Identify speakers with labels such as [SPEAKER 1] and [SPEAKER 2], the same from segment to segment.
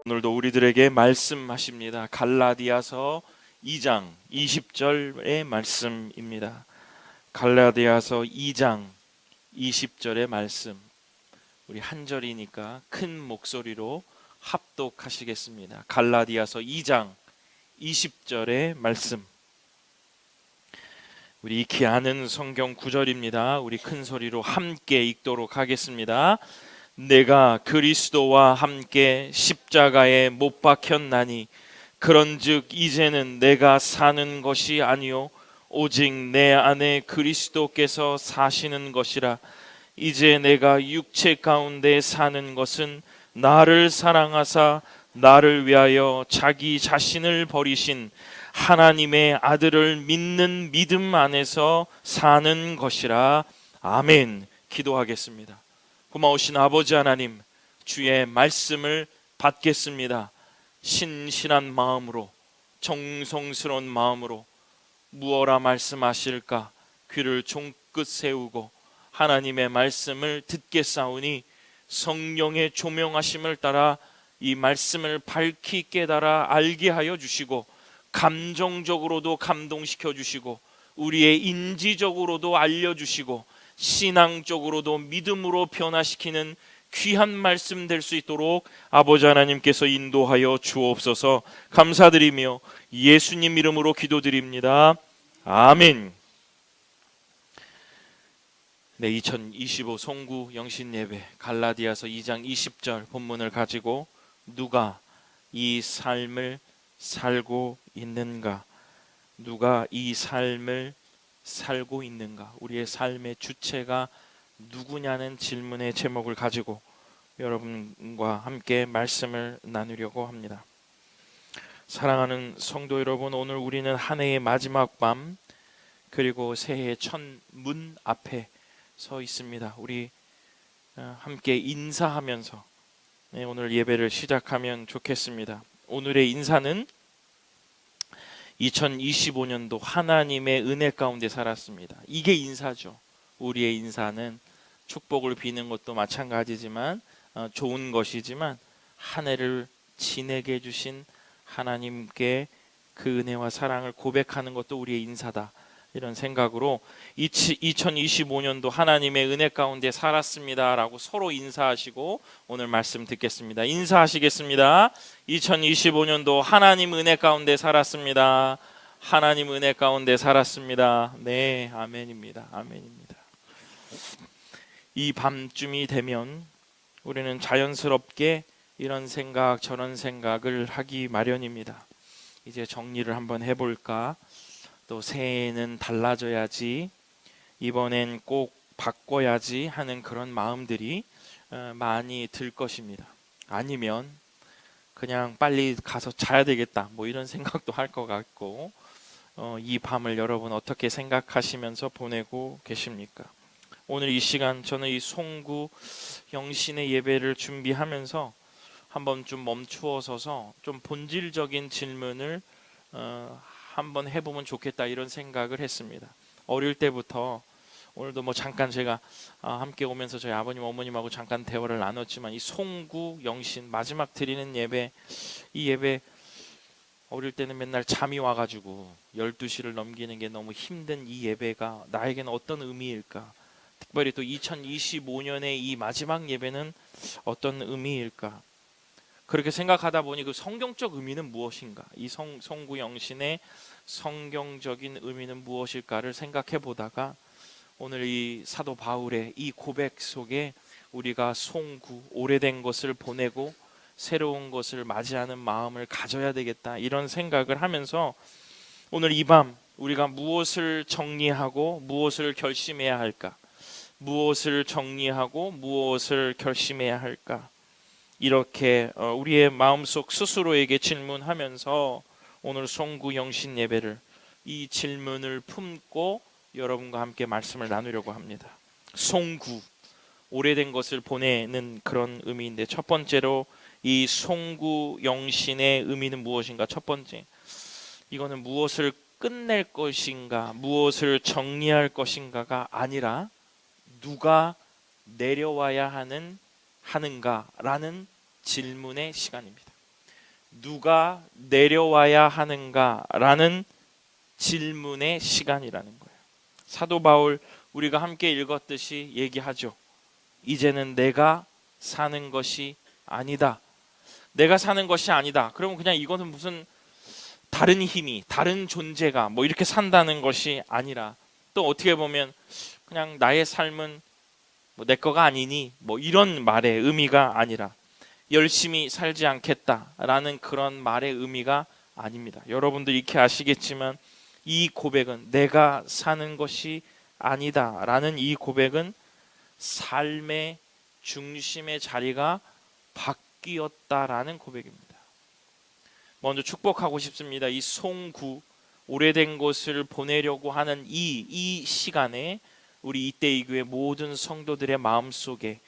[SPEAKER 1] 오늘도 우리들에게 말씀하십니다. 갈라디아서 2장 20절의 말씀입니다. 갈라디아서 2장 20절의 말씀, 우리 한 절이니까 큰 목소리로 합독하시겠습니다. 갈라디아서 2장 20절의 말씀, 우리 익히 아는 성경 구절입니다. 우리 큰 소리로 함께 읽도록 하겠습니다. 내가 그리스도와 함께 십자가에 못 박혔나니 그런즉 이제는 내가 사는 것이 아니요 오직 내 안에 그리스도께서 사시는 것이라. 이제 내가 육체 가운데 사는 것은 나를 사랑하사 나를 위하여 자기 자신을 버리신 하나님의 아들을 믿는 믿음 안에서 사는 것이라. 아멘. 기도하겠습니다. 고마우신 아버지 하나님, 주의 말씀을 받겠습니다. 신실한 마음으로, 정성스러운 마음으로 무엇라 말씀하실까 귀를 종끝 세우고 하나님의 말씀을 듣겠사오니 성령의 조명하심을 따라 이 말씀을 밝히 깨달아 알게 하여 주시고 감정적으로도 감동시켜 주시고 우리의 인지적으로도 알려주시고 신앙적으로도 믿음으로 변화시키는 귀한 말씀 될 수 있도록 아버지 하나님께서 인도하여 주옵소서. 감사드리며 예수님 이름으로 기도드립니다. 아멘. 네, 2025 송구 영신 예배 갈라디아서 2장 20절 본문을 가지고 누가 이 삶을 살고 있는가? 누가 이 삶을 살고 있는가? 우리의 삶의 주체가 누구냐는 질문의 제목을 가지고 여러분과 함께 말씀을 나누려고 합니다. 사랑하는 성도 여러분, 오늘 우리는 한 해의 마지막 밤 그리고 새해의 첫 문 앞에 서 있습니다. 우리 함께 인사하면서 오늘 예배를 시작하면 좋겠습니다. 오늘의 인사는 2025년도 하나님의 은혜 가운데 살았습니다. 이게 인사죠. 우리의 인사는 축복을 비는 것도 마찬가지지만 좋은 것이지만 한 해를 지내게 해주신 하나님께 그 은혜와 사랑을 고백하는 것도 우리의 인사다. 이런 생각으로 2025년도 하나님의 은혜 가운데 살았습니다 라고 서로 인사하시고 오늘 말씀 듣겠습니다. 인사하시겠습니다. 2025년도 하나님 은혜 가운데 살았습니다. 하나님 은혜 가운데 살았습니다. 네, 아멘입니다. 아멘입니다. 이 밤쯤이 되면 우리는 자연스럽게 이런 생각 저런 생각을 하기 마련입니다. 이제 정리를 한번 해볼까? 또 새해에는 달라져야지, 이번엔 꼭 바꿔야지 하는 그런 마음들이 많이 들 것입니다. 아니면 그냥 빨리 가서 자야 되겠다 뭐 이런 생각도 할 것 같고, 이 밤을 여러분 어떻게 생각하시면서 보내고 계십니까? 오늘 이 시간 저는 이 송구 영신의 예배를 준비하면서 한번 좀 멈추어 서서 좀 본질적인 질문을 한번 해보면 좋겠다 이런 생각을 했습니다. 어릴 때부터 오늘도 뭐 잠깐 제가 함께 오면서 저희 아버님 어머님하고 잠깐 대화를 나눴지만 이 송구 영신 마지막 드리는 예배, 이 예배 어릴 때는 맨날 잠이 와가지고 12시를 넘기는 게 너무 힘든 이 예배가 나에게는 어떤 의미일까? 특별히 또 2025년의 이 마지막 예배는 어떤 의미일까? 그렇게 생각하다 보니 그 성경적 의미는 무엇인가? 이 송구 영신의 성경적인 의미는 무엇일까를 생각해 보다가 오늘 이 사도 바울의 이 고백 속에 우리가 송구, 오래된 것을 보내고 새로운 것을 맞이하는 마음을 가져야 되겠다 이런 생각을 하면서 오늘 이 밤 우리가 무엇을 정리하고 무엇을 결심해야 할까? 무엇을 정리하고 무엇을 결심해야 할까? 이렇게 우리의 마음속 스스로에게 질문하면서 오늘 송구 영신 예배를 이 질문을 품고 여러분과 함께 말씀을 나누려고 합니다. 송구, 오래된 것을 보내는 그런 의미인데 첫 번째로 이 송구 영신의 의미는 무엇인가? 첫 번째, 이거는 무엇을 끝낼 것인가, 무엇을 정리할 것인가가 아니라 누가 내려와야 하는가라는 질문의 시간입니다. 누가 내려와야 하는가라는 질문의 시간이라는 거예요. 사도 바울 우리가 함께 읽었듯이 얘기하죠. 이제는 내가 사는 것이 아니다. 내가 사는 것이 아니다. 그러면 그냥 이거는 무슨 다른 힘이, 다른 존재가 뭐 이렇게 산다는 것이 아니라, 또 어떻게 보면 그냥 나의 삶은 뭐 내 거가 아니니 뭐 이런 말의 의미가 아니라 열심히 살지 않겠다라는 그런 말의 의미가 아닙니다. 여러분들 이렇게 아시겠지만 이 고백은 내가 사는 것이 아니다라는 이 고백은 삶의 중심의 자리가 바뀌었다라는 고백입니다. 먼저 축복하고 싶습니다. 이 송구, 오래된 것을 보내려고 하는 이 시간에 우리 이때이 교회 모든 성도들의 마음속에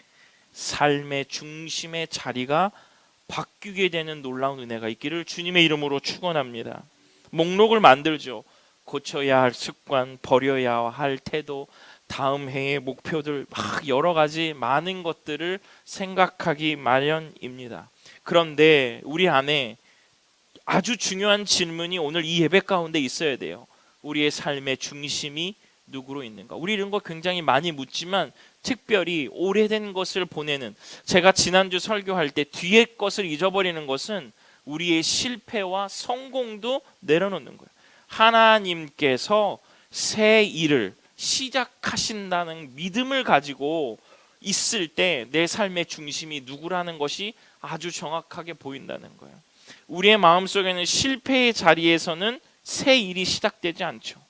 [SPEAKER 1] 삶의 중심의 자리가 바뀌게 되는 놀라운 은혜가 있기를 주님의 이름으로 축원합니다. 목록을 만들죠. 고쳐야 할 습관, 버려야 할 태도, 다음 해의 목표들, 막 여러 가지 많은 것들을 생각하기 마련입니다. 그런데 우리 안에 아주 중요한 질문이 오늘 이 예배 가운데 있어야 돼요. 우리의 삶의 중심이 누구로 있는가? 우리 이런 거 굉장히 많이 묻지만 특별히 오래된 것을 보내는, 제가 지난주 설교할 때 뒤의 것을 잊어버리는 것은 우리의 실패와 성공도 내려놓는 거예요. 하나님께서 새 일을 시작하신다는 믿음을 가지고 있을 때 내 삶의 중심이 누구라는 것이 아주 정확하게 보인다는 거예요. 우리의 마음속에는 실패의 자리에서는 새 일이 시작되지 않죠.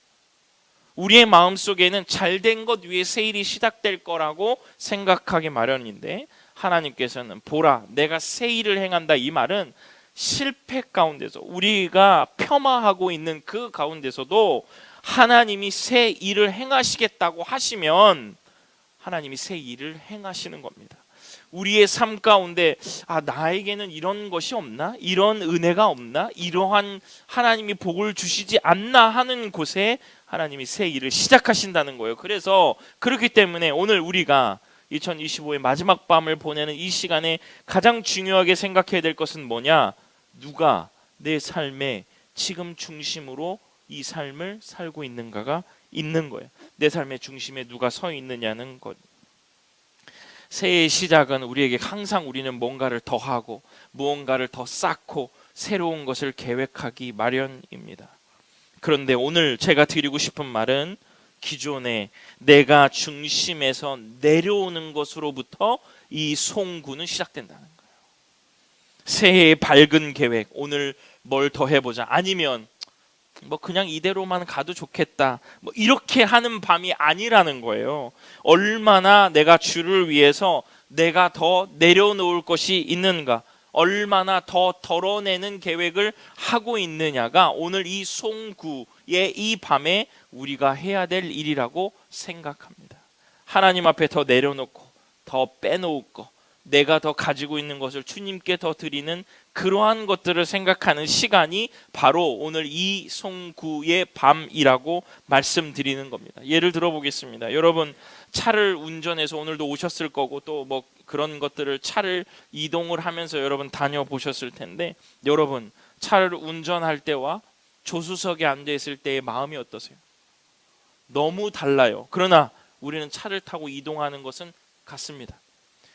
[SPEAKER 1] 우리의 마음속에는 잘된 것 위에 새 일이 시작될 거라고 생각하기 마련인데, 하나님께서는 보라 내가 새 일을 행한다, 이 말은 실패 가운데서 우리가 폄하하고 있는 그 가운데서도 하나님이 새 일을 행하시겠다고 하시면 하나님이 새 일을 행하시는 겁니다. 우리의 삶 가운데 나에게는 이런 것이 없나? 이런 은혜가 없나? 이러한 하나님이 복을 주시지 않나 하는 곳에 하나님이 새 일을 시작하신다는 거예요. 그래서 그렇기 때문에 오늘 우리가 2025의 마지막 밤을 보내는 이 시간에 가장 중요하게 생각해야 될 것은 뭐냐? 누가 내 삶의 지금 중심으로 이 삶을 살고 있는가가 있는 거예요. 내 삶의 중심에 누가 서 있느냐는 것. 새해의 시작은 우리에게 항상 우리는 뭔가를 더 하고 무언가를 더 쌓고 새로운 것을 계획하기 마련입니다. 그런데 오늘 제가 드리고 싶은 말은 기존에 내가 중심에서 내려오는 것으로부터 이 송구는 시작된다는 거예요. 새해의 밝은 계획, 오늘 뭘 더 해보자, 아니면 뭐 그냥 이대로만 가도 좋겠다, 뭐 이렇게 하는 밤이 아니라는 거예요. 얼마나 내가 주를 위해서 내가 더 내려놓을 것이 있는가, 얼마나 더 덜어내는 계획을 하고 있느냐가 오늘 이 송구의 이 밤에 우리가 해야 될 일이라고 생각합니다. 하나님 앞에 더 내려놓고 더 빼놓을 거, 내가 더 가지고 있는 것을 주님께 더 드리는 그러한 것들을 생각하는 시간이 바로 오늘 이 송구의 밤이라고 말씀드리는 겁니다. 예를 들어보겠습니다. 여러분 차를 운전해서 오늘도 오셨을 거고 또 뭐 그런 것들을 차를 이동을 하면서 여러분 다녀보셨을 텐데, 여러분 차를 운전할 때와 조수석에 앉아 있을 때의 마음이 어떠세요? 너무 달라요. 그러나 우리는 차를 타고 이동하는 것은 같습니다.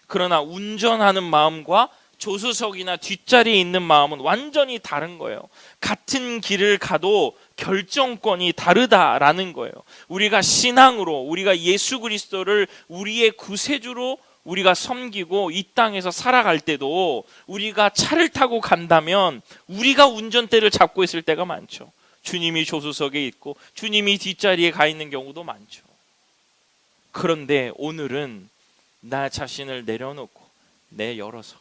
[SPEAKER 1] 그러나 운전하는 마음과 조수석이나 뒷자리에 있는 마음은 완전히 다른 거예요. 같은 길을 가도 결정권이 다르다라는 거예요. 우리가 신앙으로, 우리가 예수 그리스도를 우리의 구세주로 우리가 섬기고 이 땅에서 살아갈 때도 우리가 차를 타고 간다면 우리가 운전대를 잡고 있을 때가 많죠. 주님이 조수석에 있고 주님이 뒷자리에 가 있는 경우도 많죠. 그런데 오늘은 나 자신을 내려놓고 내열어서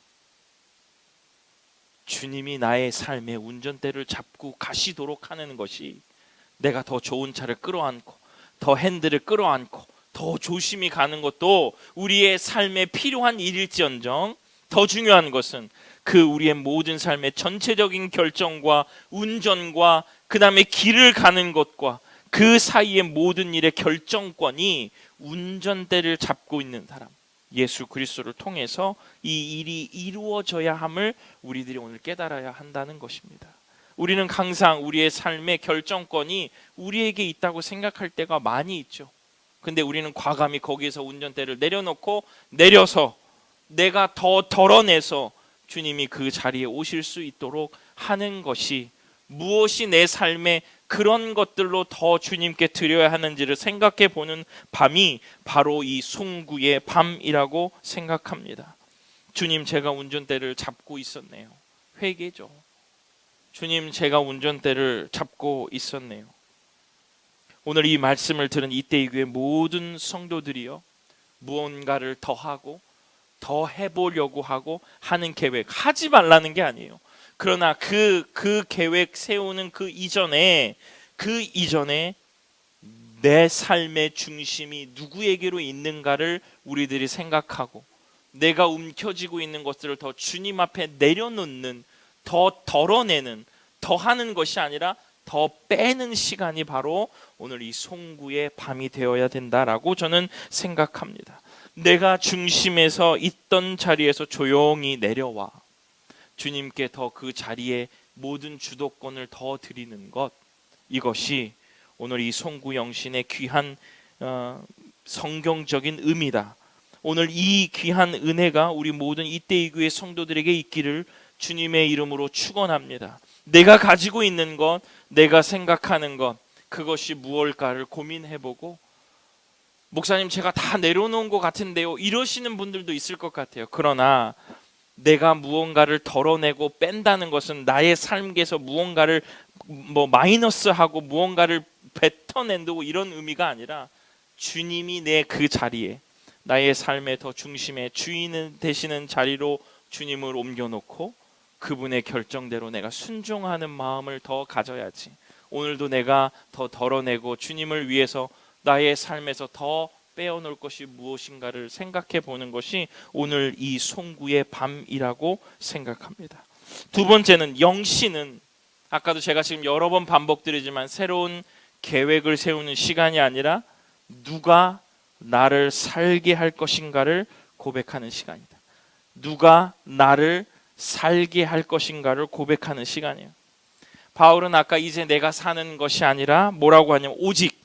[SPEAKER 1] 주님이 나의 삶의 운전대를 잡고 가시도록 하는 것이, 내가 더 좋은 차를 끌어안고 더 핸들을 끌어안고 더 조심히 가는 것도 우리의 삶에 필요한 일일지언정, 더 중요한 것은 그 우리의 모든 삶의 전체적인 결정과 운전과 그 다음에 길을 가는 것과 그 사이의 모든 일의 결정권이 운전대를 잡고 있는 사람, 예수 그리스도를 통해서 이 일이 이루어져야 함을 우리들이 오늘 깨달아야 한다는 것입니다. 우리는 항상 우리의 삶의 결정권이 우리에게 있다고 생각할 때가 많이 있죠. 근데 우리는 과감히 거기에서 운전대를 내려놓고 내려서 내가 더 덜어내서 주님이 그 자리에 오실 수 있도록 하는 것이, 무엇이 내 삶에 그런 것들로 더 주님께 드려야 하는지를 생각해 보는 밤이 바로 이 송구의 밤이라고 생각합니다. 주님, 제가 운전대를 잡고 있었네요. 회개죠. 주님, 제가 운전대를 잡고 있었네요. 오늘 이 말씀을 들은 이때의 교회 모든 성도들이요, 무언가를 더 하고 더 해보려고 하고 하는 계획, 하지 말라는 게 아니에요. 그러나 그 계획 세우는 그 이전에 내 삶의 중심이 누구에게로 있는가를 우리들이 생각하고, 내가 움켜쥐고 있는 것들을 더 주님 앞에 내려놓는, 더 덜어내는, 더 하는 것이 아니라 더 빼는 시간이 바로 오늘 이 송구의 밤이 되어야 된다라고 저는 생각합니다. 내가 중심에서 있던 자리에서 조용히 내려와 주님께 더 그 자리에 모든 주도권을 더 드리는 것, 이것이 오늘 이 송구 영신의 귀한 성경적인 의미다. 오늘 이 귀한 은혜가 우리 모든 이때의 교회 성도들에게 있기를 주님의 이름으로 축원합니다. 내가 가지고 있는 것, 내가 생각하는 것, 그것이 무엇일까를 고민해보고, 목사님 제가 다 내려놓은 것 같은데요, 이러시는 분들도 있을 것 같아요. 그러나 내가 무언가를 덜어내고 뺀다는 것은 나의 삶에서 무언가를 마이너스하고 무언가를 뱉어낸다고 이런 의미가 아니라, 주님이 내 그 자리에, 나의 삶의 더 중심에 주인 되시는 자리로 주님을 옮겨놓고 그분의 결정대로 내가 순종하는 마음을 더 가져야지. 오늘도 내가 더 덜어내고 주님을 위해서 나의 삶에서 더 빼어놓을 것이 무엇인가를 생각해 보는 것이 오늘 이 송구의 밤이라고 생각합니다. 두 번째는, 영신은 아까도 제가 지금 여러 번 반복드리지만 새로운 계획을 세우는 시간이 아니라 누가 나를 살게 할 것인가를 고백하는 시간이다. 누가 나를 살게 할 것인가를 고백하는 시간이에요. 바울은 아까 이제 내가 사는 것이 아니라 뭐라고 하냐면 오직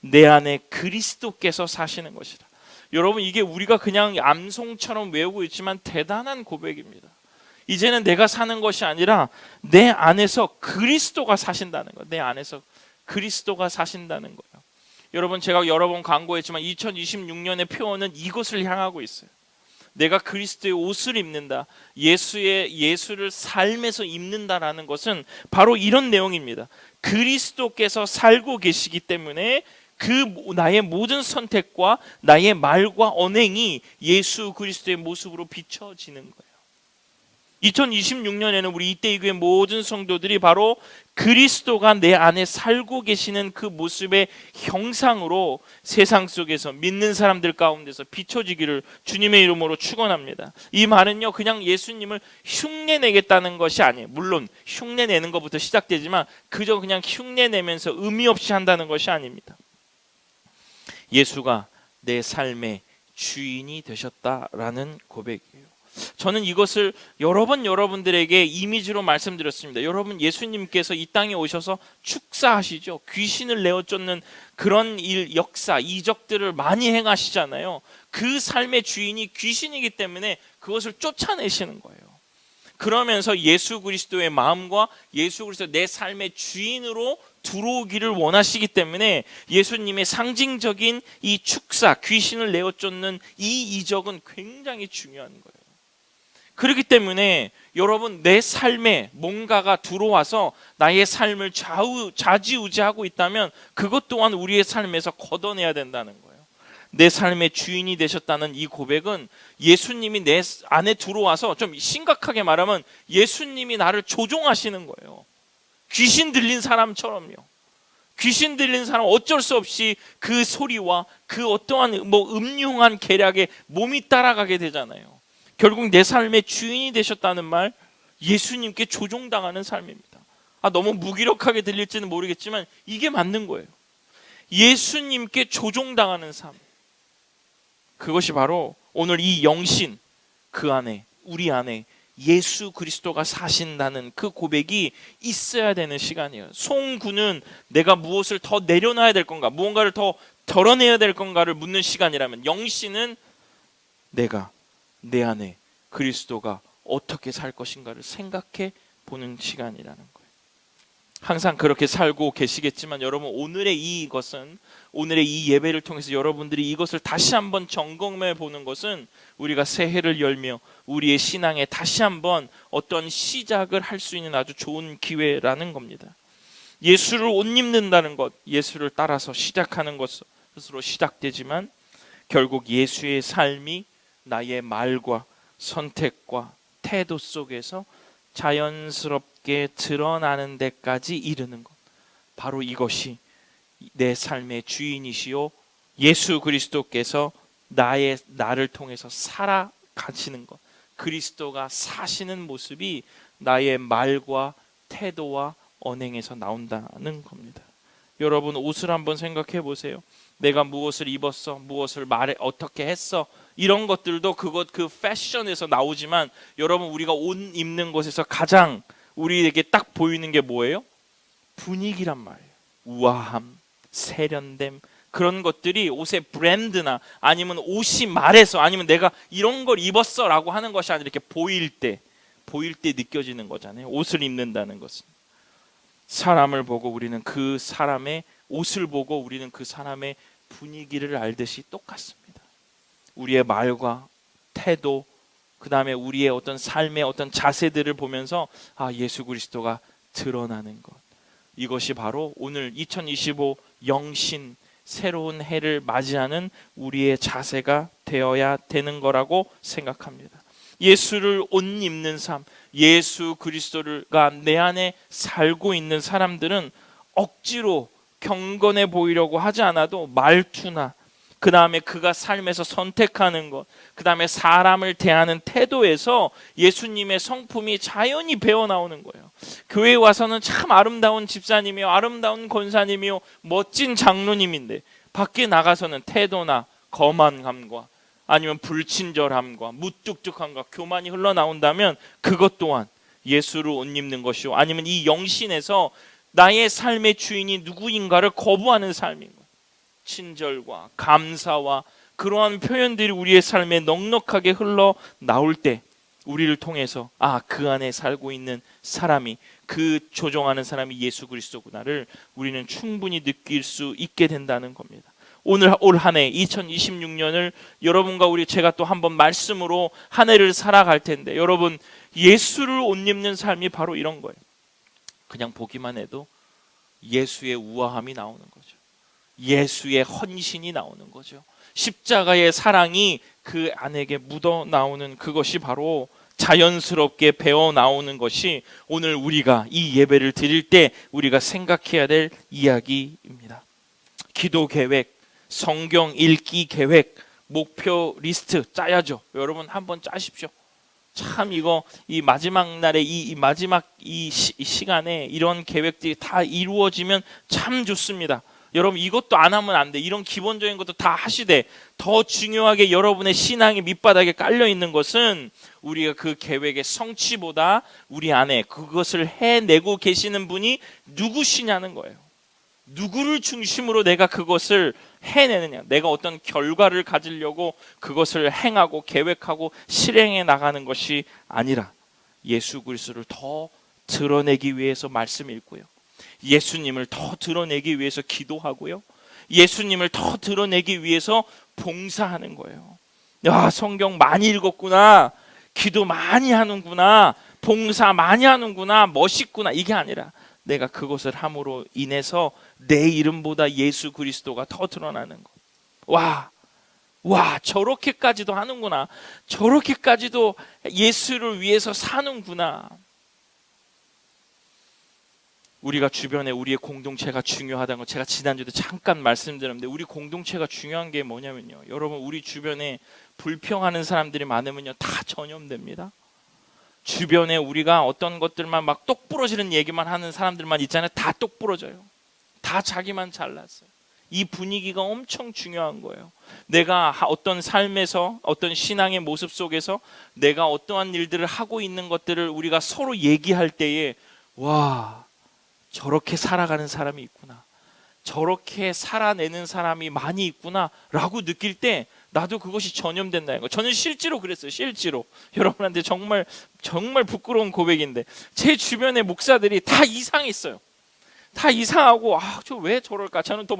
[SPEAKER 1] 내 안에 그리스도께서 사시는 것이다. 여러분, 이게 우리가 그냥 암송처럼 외우고 있지만 대단한 고백입니다. 이제는 내가 사는 것이 아니라 내 안에서 그리스도가 사신다는 거예요. 내 안에서 그리스도가 사신다는 거예요. 여러분, 제가 여러 번 광고했지만 2026년의 표어는 이것을 향하고 있어요. 내가 그리스도의 옷을 입는다, 예수를 삶에서 입는다라는 것은 바로 이런 내용입니다. 그리스도께서 살고 계시기 때문에 그 나의 모든 선택과 나의 말과 언행이 예수 그리스도의 모습으로 비춰지는 거예요. 2026년에는 우리 이때의 교회 모든 성도들이 바로 그리스도가 내 안에 살고 계시는 그 모습의 형상으로 세상 속에서 믿는 사람들 가운데서 비춰지기를 주님의 이름으로 축원합니다. 이 말은요, 그냥 예수님을 흉내내겠다는 것이 아니에요. 물론 흉내내는 것부터 시작되지만 그저 그냥 흉내내면서 의미 없이 한다는 것이 아닙니다. 예수가 내 삶의 주인이 되셨다라는 고백이에요. 저는 이것을 여러 번 여러분들에게 이미지로 말씀드렸습니다. 여러분, 예수님께서 이 땅에 오셔서 축사하시죠. 귀신을 내어쫓는 그런 일, 역사, 이적들을 많이 행하시잖아요. 그 삶의 주인이 귀신이기 때문에 그것을 쫓아내시는 거예요. 그러면서 예수 그리스도의 마음과 예수 그리스도 내 삶의 주인으로 들어오기를 원하시기 때문에 예수님의 상징적인 이 축사, 귀신을 내어쫓는 이 이적은 굉장히 중요한 거예요. 그렇기 때문에 여러분, 내 삶에 뭔가가 들어와서 나의 삶을 좌지우지하고 있다면 그것 또한 우리의 삶에서 걷어내야 된다는 거예요. 내 삶의 주인이 되셨다는 이 고백은 예수님이 내 안에 들어와서, 좀 심각하게 말하면 예수님이 나를 조종하시는 거예요. 귀신 들린 사람처럼요. 귀신 들린 사람 어쩔 수 없이 그 소리와 그 어떠한 음흉한 계략에 몸이 따라가게 되잖아요. 결국 내 삶의 주인이 되셨다는 말, 예수님께 조종당하는 삶입니다. 너무 무기력하게 들릴지는 모르겠지만 이게 맞는 거예요. 예수님께 조종당하는 삶, 그것이 바로 오늘 이 영신, 그 안에, 우리 안에 예수 그리스도가 사신다는 그 고백이 있어야 되는 시간이에요. 송구는 내가 무엇을 더 내려놔야 될 건가, 무언가를 더 덜어내야 될 건가를 묻는 시간이라면, 영신은 내가 내 안에 그리스도가 어떻게 살 것인가를 생각해 보는 시간이라는 거예요. 항상 그렇게 살고 계시겠지만 여러분, 오늘의 이 예배를 통해서 여러분들이 이것을 다시 한번 점검해 보는 것은 우리가 새해를 열며 우리의 신앙에 다시 한번 어떤 시작을 할 수 있는 아주 좋은 기회라는 겁니다. 예수를 옷 입는다는 것, 예수를 따라서 시작하는 것으로 시작되지만 결국 예수의 삶이 나의 말과 선택과 태도 속에서 자연스럽게 드러나는 데까지 이르는 것, 바로 이것이 내 삶의 주인이시요 예수 그리스도께서 나를 통해서 살아가시는 것, 그리스도가 사시는 모습이 나의 말과 태도와 언행에서 나온다는 겁니다. 여러분, 옷을 한번 생각해 보세요. 내가 무엇을 입었어, 무엇을 말해, 어떻게 했어, 이런 것들도 그 패션에서 나오지만 여러분, 우리가 옷 입는 것에서 가장 우리에게 딱 보이는 게 뭐예요? 분위기란 말이에요. 우아함, 세련됨, 그런 것들이 옷의 브랜드나 아니면 옷이 말해서, 아니면 내가 이런 걸 입었어 라고 하는 것이 아니라 이렇게 보일 때 느껴지는 거잖아요. 옷을 입는다는 것은 사람을 보고 우리는 그 사람의 옷을 보고 우리는 그 사람의 분위기를 알듯이 똑같습니다. 우리의 말과 태도, 그 다음에 우리의 어떤 삶의 어떤 자세들을 보면서 예수 그리스도가 드러나는 것, 이것이 바로 오늘 2025 영신 새로운 해를 맞이하는 우리의 자세가 되어야 되는 거라고 생각합니다. 예수를 옷 입는 삶, 예수 그리스도가 내 안에 살고 있는 사람들은 억지로 경건해 보이려고 하지 않아도 말투나, 그 다음에 그가 삶에서 선택하는 것, 그 다음에 사람을 대하는 태도에서 예수님의 성품이 자연히 배어나오는 거예요. 교회에 와서는 참 아름다운 집사님이요, 아름다운 권사님이요, 멋진 장로님인데 밖에 나가서는 태도나 거만함과 아니면 불친절함과 무뚝뚝함과 교만이 흘러나온다면 그것 또한 예수를 옷 입는 것이요, 아니면 이 영신에서 나의 삶의 주인이 누구인가를 거부하는 삶인 거예요. 친절과 감사와 그러한 표현들이 우리의 삶에 넉넉하게 흘러나올 때 우리를 통해서 그 안에 살고 있는 사람이, 그 조종하는 사람이 예수 그리스도구나를 우리는 충분히 느낄 수 있게 된다는 겁니다. 오늘 올 한 해 2026년을 여러분과 제가 또 한번 말씀으로 한 해를 살아갈 텐데, 여러분, 예수를 옷 입는 삶이 바로 이런 거예요. 그냥 보기만 해도 예수의 우아함이 나오는 거죠. 예수의 헌신이 나오는 거죠. 십자가의 사랑이 그 안에게 묻어 나오는 그것이 바로 자연스럽게 배어 나오는 것이 오늘 우리가 이 예배를 드릴 때 우리가 생각해야 될 이야기입니다. 기도 계획, 성경 읽기 계획, 목표 리스트 짜야죠. 여러분 한번 짜십시오. 참 이거 이 마지막 날에 이 마지막 시간에 이런 계획들이 다 이루어지면 참 좋습니다. 여러분, 이것도 안 하면 안 돼. 이런 기본적인 것도 다 하시되, 더 중요하게 여러분의 신앙이 밑바닥에 깔려 있는 것은 우리가 그 계획의 성취보다 우리 안에 그것을 해내고 계시는 분이 누구시냐는 거예요. 누구를 중심으로 내가 그것을 해내느냐, 내가 어떤 결과를 가지려고 그것을 행하고 계획하고 실행해 나가는 것이 아니라 예수 그리스도를 더 드러내기 위해서 말씀 읽고요, 예수님을 더 드러내기 위해서 기도하고요, 예수님을 더 드러내기 위해서 봉사하는 거예요. 성경 많이 읽었구나, 기도 많이 하는구나, 봉사 많이 하는구나, 멋있구나, 이게 아니라 내가 그것을 함으로 인해서 내 이름보다 예수 그리스도가 더 드러나는 것. 와, 저렇게까지도 하는구나, 저렇게까지도 예수를 위해서 사는구나. 우리가 주변에 우리의 공동체가 중요하다는 거 제가 지난주에 잠깐 말씀드렸는데, 우리 공동체가 중요한 게 뭐냐면요, 여러분, 우리 주변에 불평하는 사람들이 많으면요 다 전염됩니다. 주변에 우리가 어떤 것들만 막 똑부러지는 얘기만 하는 사람들만 있잖아요. 다 똑부러져요. 다 자기만 잘났어요. 이 분위기가 엄청 중요한 거예요. 내가 어떤 삶에서, 어떤 신앙의 모습 속에서 내가 어떠한 일들을 하고 있는 것들을 우리가 서로 얘기할 때에, 와, 저렇게 살아가는 사람이 있구나, 저렇게 살아내는 사람이 많이 있구나 라고 느낄 때 나도 그것이 전염된다는 거예요. 저는 실제로 그랬어요. 실제로. 여러분한테 정말 부끄러운 고백인데, 제 주변의 목사들이 다 이상했어요. 다 이상하고, 저 왜 저럴까? 저는 또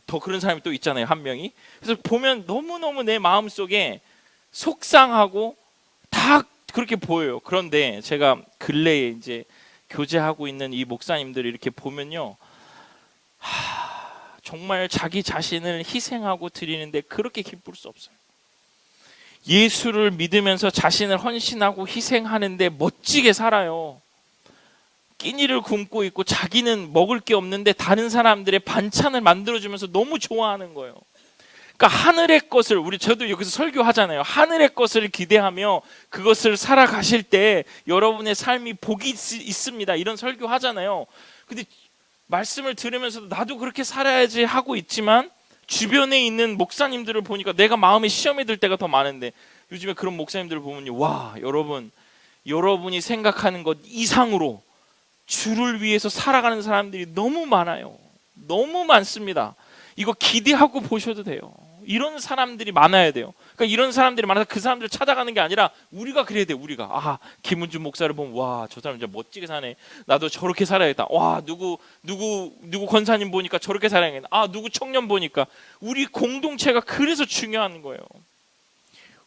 [SPEAKER 1] 더 그런 사람이 또 있잖아요, 한 명이. 그래서 보면 너무너무 내 마음속에 속상하고 다 그렇게 보여요. 그런데 제가 근래에 이제 교제하고 있는 이 목사님들을 이렇게 보면요, 정말 자기 자신을 희생하고 드리는데 그렇게 기쁠 수 없어요. 예수를 믿으면서 자신을 헌신하고 희생하는데 멋지게 살아요. 끼니를 굶고 있고 자기는 먹을 게 없는데 다른 사람들의 반찬을 만들어주면서 너무 좋아하는 거예요. 그러니까 하늘의 것을, 저도 여기서 설교하잖아요. 하늘의 것을 기대하며 그것을 살아가실 때 여러분의 삶이 복이 있습니다, 이런 설교하잖아요. 근데 말씀을 들으면서도 나도 그렇게 살아야지 하고 있지만, 주변에 있는 목사님들을 보니까 내가 마음에 시험이 들 때가 더 많은데, 요즘에 그런 목사님들을 보면, 와, 여러분이 생각하는 것 이상으로 주를 위해서 살아가는 사람들이 너무 많아요. 너무 많습니다. 이거 기대하고 보셔도 돼요. 이런 사람들이 많아야 돼요. 그러니까 이런 사람들이 많아서 그 사람들을 찾아가는 게 아니라 우리가 그래야 돼요. 우리가 김은준 목사를 보면, 와, 저 사람 진짜 멋지게 사네, 나도 저렇게 살아야겠다. 와, 누구 권사님 보니까 저렇게 살아야겠다. 누구 청년 보니까. 우리 공동체가 그래서 중요한 거예요.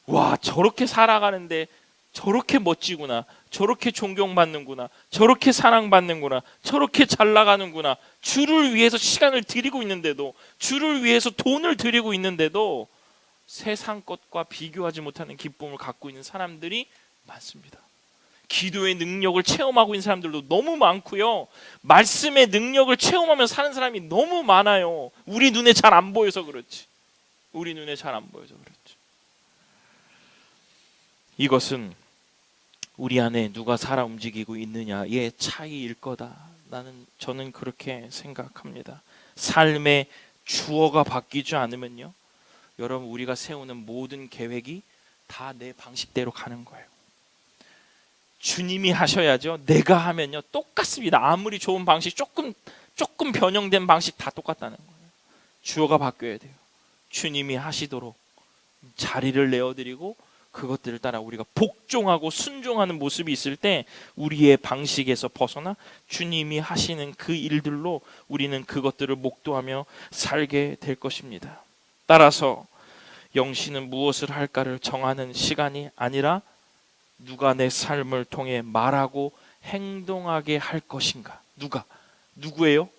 [SPEAKER 1] 와, 저렇게 살아가는데 저렇게 멋지구나, 저렇게 존경받는구나, 저렇게 사랑받는구나, 저렇게 잘 나가는구나. 주를 위해서 시간을 드리고 있는데도, 주를 위해서 돈을 드리고 있는데도 세상 것과 비교하지 못하는 기쁨을 갖고 있는 사람들이 많습니다. 기도의 능력을 체험하고 있는 사람들도 너무 많고요, 말씀의 능력을 체험하며 사는 사람이 너무 많아요. 우리 눈에 잘 안 보여서 그렇지. 이것은 우리 안에 누가 살아 움직이고 있느냐의 차이일 거다. 저는 그렇게 생각합니다. 삶의 주어가 바뀌지 않으면요, 여러분, 우리가 세우는 모든 계획이 다 내 방식대로 가는 거예요. 주님이 하셔야죠. 내가 하면요 똑같습니다. 아무리 좋은 방식, 조금 변형된 방식 다 똑같다는 거예요. 주어가 바뀌어야 돼요. 주님이 하시도록 자리를 내어드리고 그것들을 따라 우리가 복종하고 순종하는 모습이 있을 때, 우리의 방식에서 벗어나 주님이 하시는 그 일들로 우리는 그것들을 목도하며 살게 될 것입니다. 따라서 영신은 무엇을 할까를 정하는 시간이 아니라 누가 내 삶을 통해 말하고 행동하게 할 것인가. 누구예요?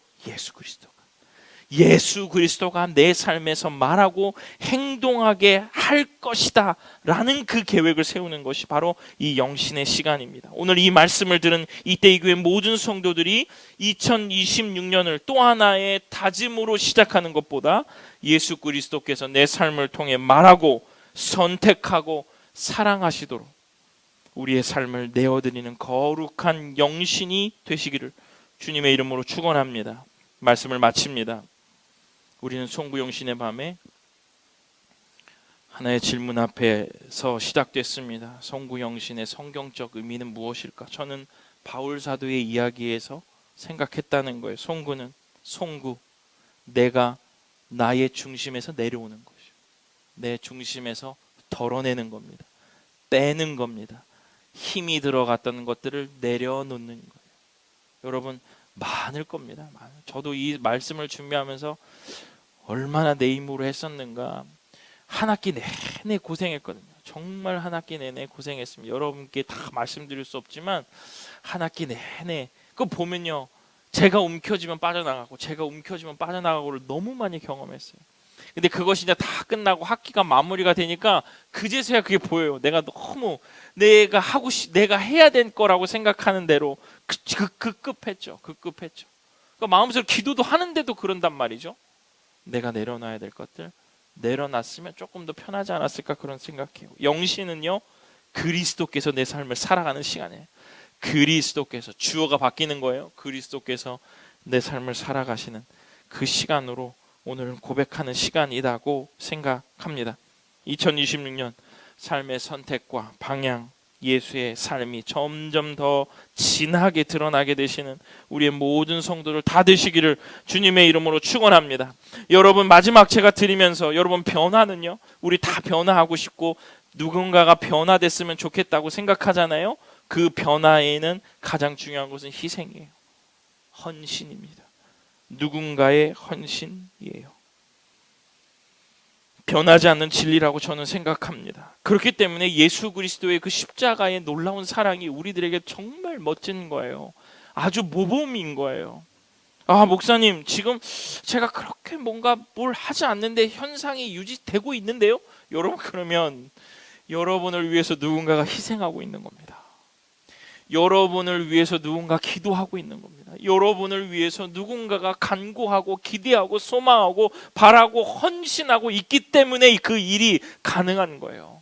[SPEAKER 1] 예수 그리스도가 내 삶에서 말하고 행동하게 할 것이다 라는 그 계획을 세우는 것이 바로 이 영신의 시간입니다. 오늘 이 말씀을 들은 이때의 교회 모든 성도들이 2026년을 또 하나의 다짐으로 시작하는 것보다 예수 그리스도께서 내 삶을 통해 말하고 선택하고 사랑하시도록 우리의 삶을 내어드리는 거룩한 영신이 되시기를 주님의 이름으로 축원합니다. 말씀을 마칩니다. 우리는 송구영신의 밤에 하나의 질문 앞에서 시작됐습니다. 송구영신의 성경적 의미는 무엇일까? 저는 바울 사도의 이야기에서 생각했다는 거예요. 송구, 내가 나의 중심에서 내려오는 것이요, 내 중심에서 덜어내는 겁니다. 빼는 겁니다. 힘이 들어갔다는 것들을 내려놓는 거예요. 여러분, 많을 겁니다. 저도 이 말씀을 준비하면서 얼마나 내 힘으로 했었는가. 한 학기 내내 고생했거든요. 정말 한 학기 내내 고생했습니다. 여러분께 다 말씀드릴 수 없지만 한 학기 내내 그거 보면요, 제가 움켜쥐면 빠져나가고를 너무 많이 경험했어요. 근데 그것이 이제 다 끝나고 학기가 마무리가 되니까 그제서야 그게 보여요. 내가 해야 될 거라고 생각하는 대로 급급했죠. 그러니까 마음속으로 기도도 하는데도 그런단 말이죠. 내가 내려놔야 될 것들 내려놨으면 조금 더 편하지 않았을까, 그런 생각해요. 영신은요, 그리스도께서 내 삶을 살아가는 시간이에요. 그리스도께서, 주어가 바뀌는 거예요. 그리스도께서 내 삶을 살아가시는 그 시간으로 오늘은 고백하는 시간이라고 생각합니다. 2026년 삶의 선택과 방향, 예수의 삶이 점점 더 진하게 드러나게 되시는 우리의 모든 성도들 다 되시기를 주님의 이름으로 축원합니다. 여러분, 마지막 제가 드리면서, 여러분, 변화는요, 우리 다 변화하고 싶고 누군가가 변화됐으면 좋겠다고 생각하잖아요. 그 변화에는 가장 중요한 것은 희생이에요. 헌신입니다. 누군가의 헌신이에요. 변하지 않는 진리라고 저는 생각합니다. 그렇기 때문에 예수 그리스도의 그 십자가의 놀라운 사랑이 우리들에게 정말 멋진 거예요. 아주 모범인 거예요. 아, 목사님, 지금 제가 그렇게 뭔가 뭘 하지 않는데 현상이 유지되고 있는데요? 여러분, 그러면 여러분을 위해서 누군가가 희생하고 있는 겁니다. 여러분을 위해서 누군가 기도하고 있는 겁니다. 여러분을 위해서 누군가가 간구하고 기대하고 소망하고 바라고 헌신하고 있기 때문에 그 일이 가능한 거예요.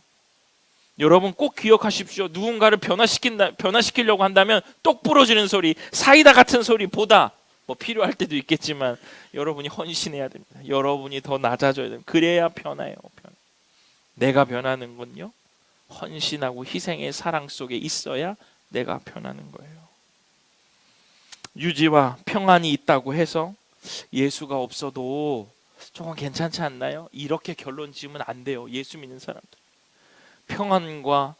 [SPEAKER 1] 여러분, 꼭 기억하십시오. 누군가를 변화시키려고 한다면 똑 부러지는 소리, 사이다 같은 소리보다 뭐 필요할 때도 있겠지만 여러분이 헌신해야 됩니다. 여러분이 더 낮아져야 됩니다. 그래야 변해요. 내가 변하는 건요, 헌신하고 희생의 사랑 속에 있어야 내가 변하는 거예요. 유지와 평안이 있다고 해서 예수가 없어도 조금 괜찮지 않나요? 이렇게 결론 지으면 안 돼요. 예수 믿는 사람들. 평안과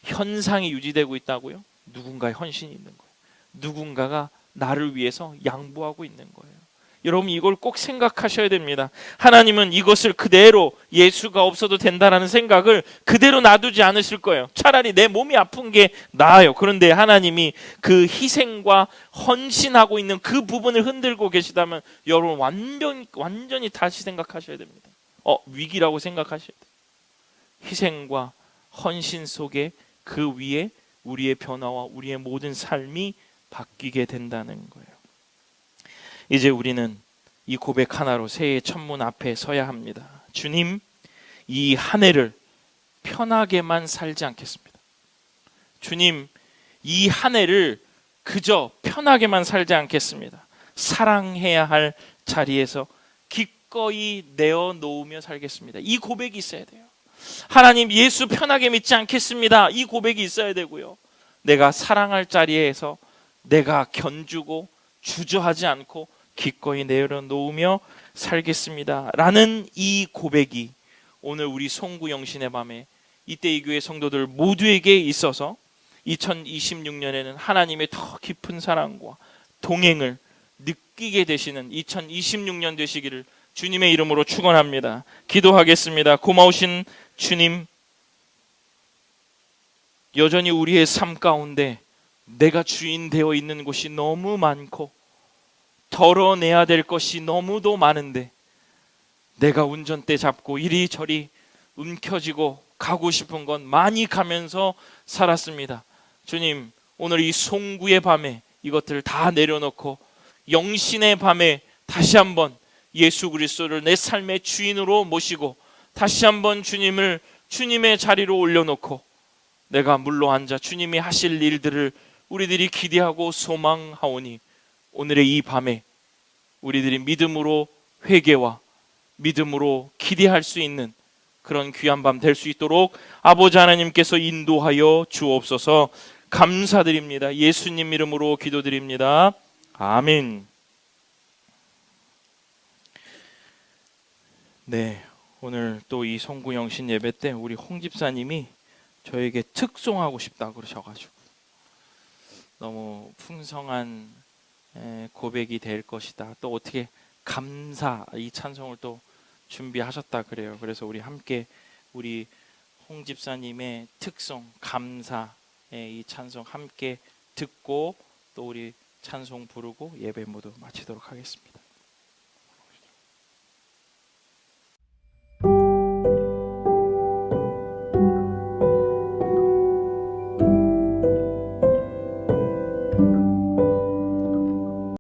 [SPEAKER 1] 현상이 유지되고 있다고요? 누군가의 헌신이 있는 거예요. 누군가가 나를 위해서 양보하고 있는 거예요. 여러분, 이걸 꼭 생각하셔야 됩니다. 하나님은 이것을 그대로, 예수가 없어도 된다라는 생각을 그대로 놔두지 않으실 거예요. 차라리 내 몸이 아픈 게 나아요. 그런데 하나님이 그 희생과 헌신하고 있는 그 부분을 흔들고 계시다면 여러분, 완전히 다시 생각하셔야 됩니다. 위기라고 생각하셔야 돼요. 희생과 헌신 속에 그 위에 우리의 변화와 우리의 모든 삶이 바뀌게 된다는 거예요. 이제 우리는 이 고백 하나로 새해의 첫문 앞에 서야 합니다. 주님, 이 한 해를 편하게만 살지 않겠습니다. 주님, 이 한 해를 그저 편하게만 살지 않겠습니다. 사랑해야 할 자리에서 기꺼이 내어놓으며 살겠습니다. 이 고백이 있어야 돼요. 하나님, 예수 편하게 믿지 않겠습니다. 이 고백이 있어야 되고요. 내가 사랑할 자리에서 내가 견주고 주저하지 않고 기꺼이 내려놓으며 살겠습니다 라는 이 고백이 오늘 우리 송구영신의 밤에 이때 이 교회 성도들 모두에게 있어서 2026년에는 하나님의 더 깊은 사랑과 동행을 느끼게 되시는 2026년 되시기를 주님의 이름으로 축원합니다. 기도하겠습니다. 고마우신 주님, 여전히 우리의 삶 가운데 내가 주인 되어 있는 곳이 너무 많고 덜어내야 될 것이 너무도 많은데 내가 운전대 잡고 이리저리 움켜쥐고 가고 싶은 건 많이 가면서 살았습니다. 주님, 오늘 이 송구의 밤에 이것들을 다 내려놓고 영신의 밤에 다시 한번 예수 그리스도를 내 삶의 주인으로 모시고 다시 한번 주님을 주님의 자리로 올려놓고 내가 물러 앉아 주님이 하실 일들을 우리들이 기대하고 소망하오니 오늘의 이 밤에 우리들이 믿음으로 회개와 믿음으로 기대할 수 있는 그런 귀한 밤 될 수 있도록 아버지 하나님께서 인도하여 주옵소서. 감사드립니다. 예수님 이름으로 기도드립니다. 아멘. 네, 오늘 또 이 송구영신 예배 때 우리 홍 집사님이 저에게 특송하고 싶다 그러셔가지고 너무 풍성한 고백이 될 것이다. 또 어떻게 감사 이 찬송을 또 준비하셨다 그래요. 그래서 우리 함께 우리 홍 집사님의 특송 감사의 이 찬송 함께 듣고 또 우리 찬송 부르고 예배 모두 마치도록 하겠습니다.